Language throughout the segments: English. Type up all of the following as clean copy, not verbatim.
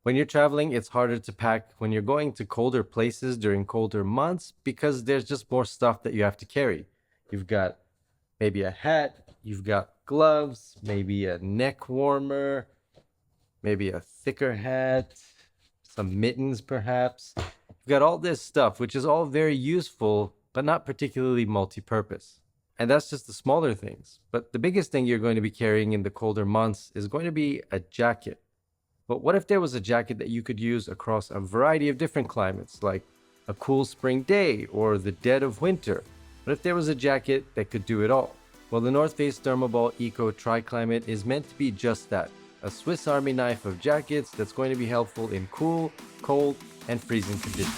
When you're traveling, it's harder to pack when you're going to colder places during colder months because there's just more stuff that you have to carry. You've got maybe a hat, you've got gloves, maybe a neck warmer, maybe a thicker hat, some mittens perhaps. You've got all this stuff, which is all very useful, but not particularly multi-purpose. And that's just the smaller things. But the biggest thing you're going to be carrying in the colder months is going to be a jacket. But what if there was a jacket that you could use across a variety of different climates, like a cool spring day or the dead of winter? What if there was a jacket that could do it all? Well, the Northface Thermoball Eco Triclimate is meant to be just that, a Swiss Army knife of jackets that's going to be helpful in cool, cold, and freezing conditions.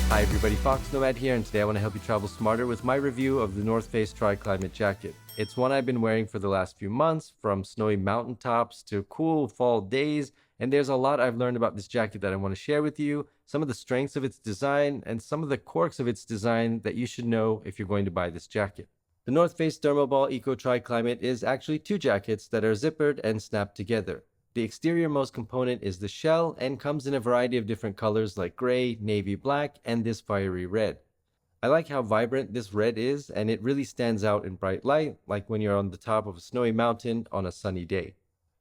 Hi everybody, foXnoMad here, and today I want to help you travel smarter with my review of the Northface Triclimate jacket. It's one I've been wearing for the last few months, from snowy mountaintops to cool fall days, and there's a lot I've learned about this jacket that I want to share with you, some of the strengths of its design, and some of the quirks of its design that you should know if you're going to buy this jacket. The Northface Thermoball Eco Triclimate is actually two jackets that are zippered and snapped together. The exterior-most component is the shell and comes in a variety of different colors like gray, navy black, and this fiery red. I like how vibrant this red is, and it really stands out in bright light, like when you're on the top of a snowy mountain on a sunny day.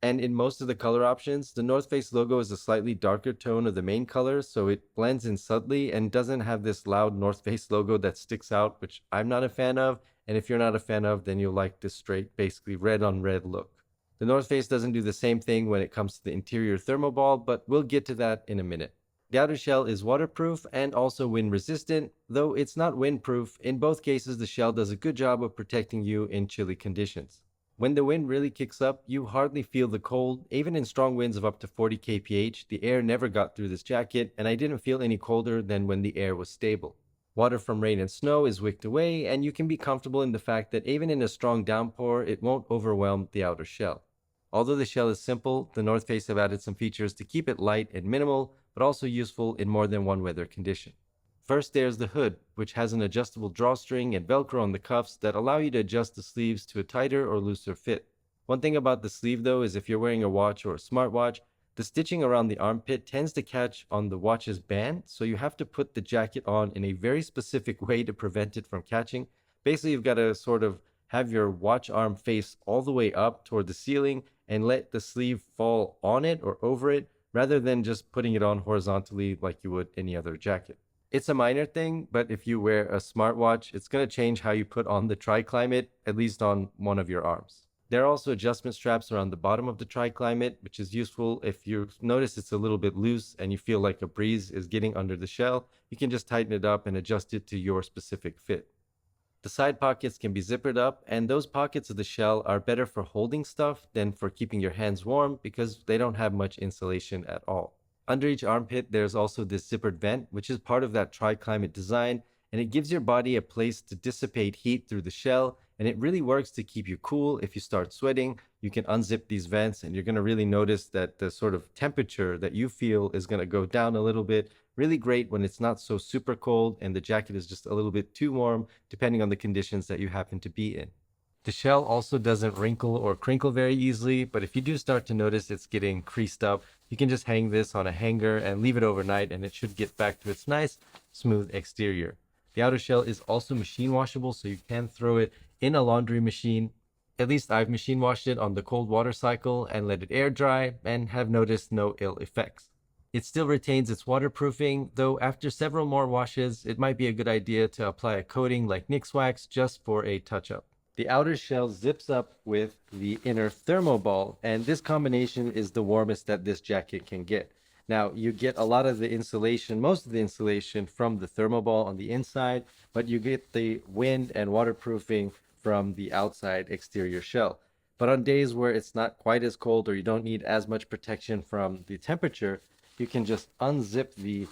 And in most of the color options, the North Face logo is a slightly darker tone of the main color, so it blends in subtly and doesn't have this loud North Face logo that sticks out, which I'm not a fan of, and if you're not a fan of, then you'll like this straight, basically red on red look. The North Face doesn't do the same thing when it comes to the interior Thermoball, but we'll get to that in a minute. The outer shell is waterproof and also wind resistant, though it's not windproof. In both cases, the shell does a good job of protecting you in chilly conditions. When the wind really kicks up, you hardly feel the cold. Even in strong winds of up to 40 kph, the air never got through this jacket, and I didn't feel any colder than when the air was stable. Water from rain and snow is wicked away, and you can be comfortable in the fact that even in a strong downpour, it won't overwhelm the outer shell. Although the shell is simple, the North Face have added some features to keep it light and minimal, but also useful in more than one weather condition. First, there's the hood, which has an adjustable drawstring and Velcro on the cuffs that allow you to adjust the sleeves to a tighter or looser fit. One thing about the sleeve though is if you're wearing a watch or a smartwatch, the stitching around the armpit tends to catch on the watch's band, so you have to put the jacket on in a very specific way to prevent it from catching. Basically, you've got to sort of have your watch arm face all the way up toward the ceiling and let the sleeve fall on it or over it, rather than just putting it on horizontally like you would any other jacket. It's a minor thing, but if you wear a smartwatch, it's going to change how you put on the Triclimate, at least on one of your arms. There are also adjustment straps around the bottom of the Triclimate, which is useful if you notice it's a little bit loose and you feel like a breeze is getting under the shell. You can just tighten it up and adjust it to your specific fit. The side pockets can be zippered up, and those pockets of the shell are better for holding stuff than for keeping your hands warm because they don't have much insulation at all. Under each armpit, there's also this zippered vent, which is part of that Triclimate design, and it gives your body a place to dissipate heat through the shell, and it really works to keep you cool. If you start sweating, you can unzip these vents, and you're going to really notice that the sort of temperature that you feel is going to go down a little bit. Really great when it's not so super cold and the jacket is just a little bit too warm, depending on the conditions that you happen to be in. The shell also doesn't wrinkle or crinkle very easily, but if you do start to notice it's getting creased up, you can just hang this on a hanger and leave it overnight, and it should get back to its nice, smooth exterior. The outer shell is also machine washable, so you can throw it in a laundry machine. At least I've machine washed it on the cold water cycle and let it air dry and have noticed no ill effects. It still retains its waterproofing, though after several more washes, it might be a good idea to apply a coating like Nix Wax just for a touch-up. The outer shell zips up with the inner Thermoball, and this combination is the warmest that this jacket can get. Now, you get a lot of the insulation, most of the insulation from the Thermoball on the inside, but you get the wind and waterproofing from the outside exterior shell. But on days where it's not quite as cold or you don't need as much protection from the temperature, you can just unzip the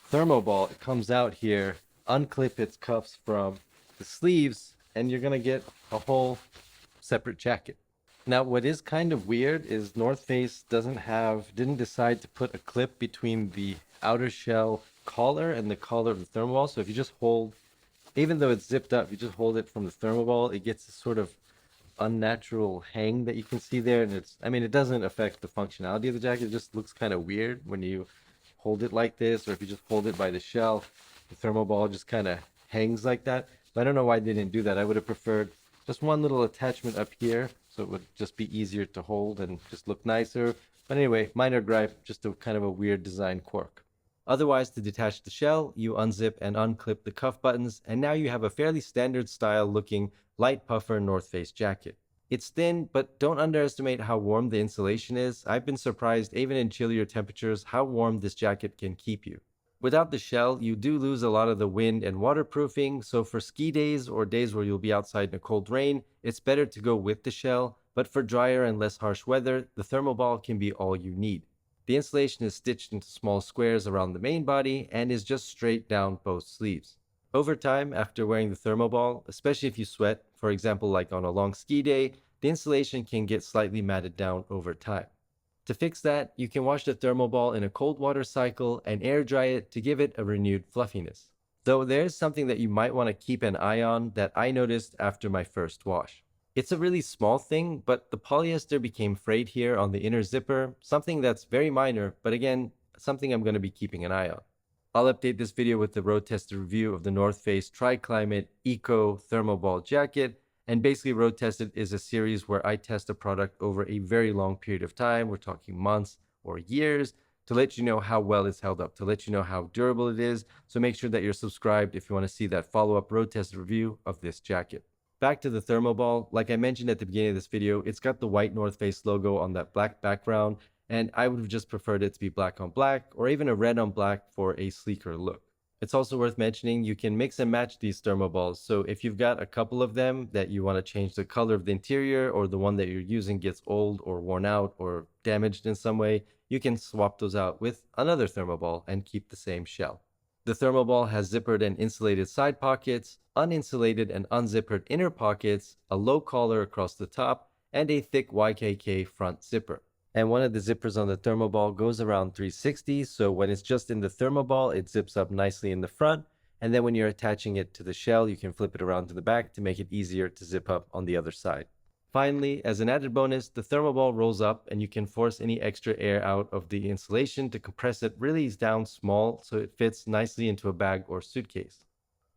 Thermoball. It comes out here, unclip its cuffs from the sleeves, and you're gonna get a whole separate jacket. Now, what is kind of weird is North Face didn't decide to put a clip between the outer shell collar and the collar of the Thermoball. So if you just hold, even though it's zipped up, you just hold it from the Thermoball, it gets this sort of unnatural hang that you can see there, and I mean, it doesn't affect the functionality of the jacket. It just looks kind of weird when you hold it like this, or if you just hold it by the shelf, the Thermoball just kind of hangs like that. But I don't know why they didn't do that. I would have preferred just one little attachment up here, so it would just be easier to hold and just look nicer. But anyway, minor gripe, just a kind of a weird design quirk. Otherwise, to detach the shell, you unzip and unclip the cuff buttons, and now you have a fairly standard style looking light puffer Northface jacket. It's thin, but don't underestimate how warm the insulation is. I've been surprised, even in chillier temperatures, how warm this jacket can keep you. Without the shell, you do lose a lot of the wind and waterproofing, so for ski days or days where you'll be outside in a cold rain, it's better to go with the shell, but for drier and less harsh weather, the Thermoball can be all you need. The insulation is stitched into small squares around the main body and is just straight down both sleeves. Over time, after wearing the Thermoball, especially if you sweat, for example like on a long ski day, the insulation can get slightly matted down over time. To fix that, you can wash the Thermoball in a cold water cycle and air dry it to give it a renewed fluffiness. Though there's something that you might want to keep an eye on that I noticed after my first wash. It's a really small thing, but the polyester became frayed here on the inner zipper, something that's very minor, but again, something I'm going to be keeping an eye on. I'll update this video with the road tested review of the Northface Triclimate Eco Thermoball jacket. And basically, Road Tested is a series where I test a product over a very long period of time. We're talking months or years to let you know how well it's held up, to let you know how durable it is. So make sure that you're subscribed if you want to see that follow-up Road Tested review of this jacket. Back to the Thermoball, like I mentioned at the beginning of this video, it's got the white Northface logo on that black background, and I would have just preferred it to be black on black or even a red on black for a sleeker look. It's also worth mentioning you can mix and match these Thermoballs, so if you've got a couple of them that you want to change the color of the interior, or the one that you're using gets old or worn out or damaged in some way, you can swap those out with another Thermoball and keep the same shell. The Thermoball has zippered and insulated side pockets, uninsulated and unzippered inner pockets, a low collar across the top, and a thick YKK front zipper. And one of the zippers on the Thermoball goes around 360, so when it's just in the Thermoball, it zips up nicely in the front, and then when you're attaching it to the shell, you can flip it around to the back to make it easier to zip up on the other side. Finally, as an added bonus, the Thermoball rolls up and you can force any extra air out of the insulation to compress it really down small so it fits nicely into a bag or suitcase.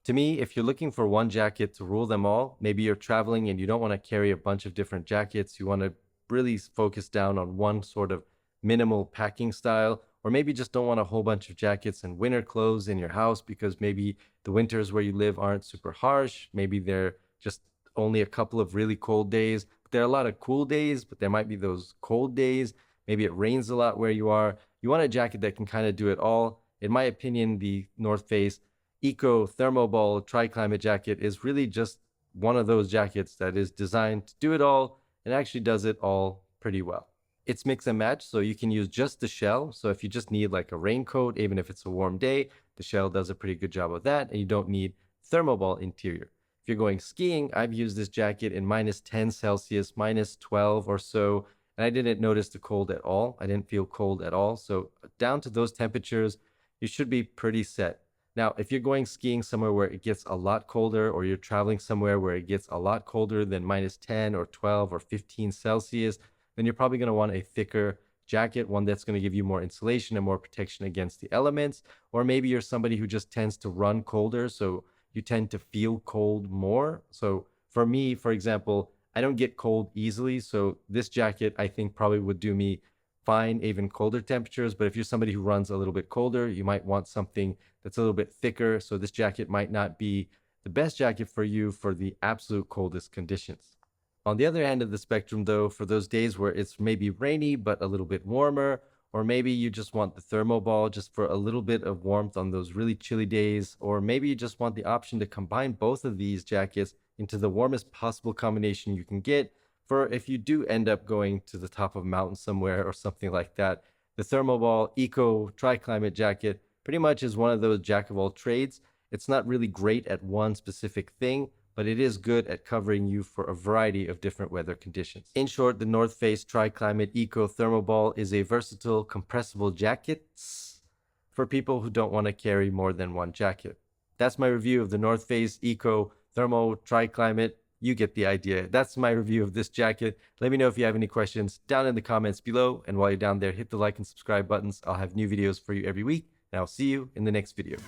To me, if you're looking for one jacket to rule them all, maybe you're traveling and you don't want to carry a bunch of different jackets, you want to really focus down on one sort of minimal packing style, or maybe just don't want a whole bunch of jackets and winter clothes in your house because maybe the winters where you live aren't super harsh, maybe they're just only a couple of really cold days. There are a lot of cool days, but there might be those cold days. Maybe it rains a lot where you are. You want a jacket that can kind of do it all. In my opinion, the North Face Eco Thermoball Triclimate jacket is really just one of those jackets that is designed to do it all and actually does it all pretty well. It's mix and match, so you can use just the shell. So if you just need like a raincoat, even if it's a warm day, the shell does a pretty good job of that, and you don't need Thermoball interior. If you're going skiing, I've used this jacket in -10 Celsius, -12 or so, and I didn't notice the cold at all. I didn't feel cold at all. So down to those temperatures, you should be pretty set. Now, if you're going skiing somewhere where it gets a lot colder, or you're traveling somewhere where it gets a lot colder than -10 or 12 or 15 Celsius, then you're probably going to want a thicker jacket, one that's going to give you more insulation and more protection against the elements. Or maybe you're somebody who just tends to run colder, so you tend to feel cold more. So for me, for example, I don't get cold easily, so this jacket I think probably would do me fine, even colder temperatures. But if you're somebody who runs a little bit colder, you might want something that's a little bit thicker. So this jacket might not be the best jacket for you for the absolute coldest conditions. On the other end of the spectrum, though, for those days where it's maybe rainy but a little bit warmer, or maybe you just want the Thermoball just for a little bit of warmth on those really chilly days, or maybe you just want the option to combine both of these jackets into the warmest possible combination you can get, for if you do end up going to the top of a mountain somewhere or something like that, the Thermoball Eco Triclimate jacket pretty much is one of those jack of all trades. It's not really great at one specific thing, but it is good at covering you for a variety of different weather conditions. In short, the North Face Triclimate Eco Thermoball is a versatile compressible jacket for people who don't want to carry more than one jacket. That's my review of the North Face Eco Thermo Triclimate You get the idea. That's my review of this jacket. Let me know if you have any questions down in the comments below. And while you're down there, hit the like and subscribe buttons. I'll have new videos for you every week, and I'll see you in the next video.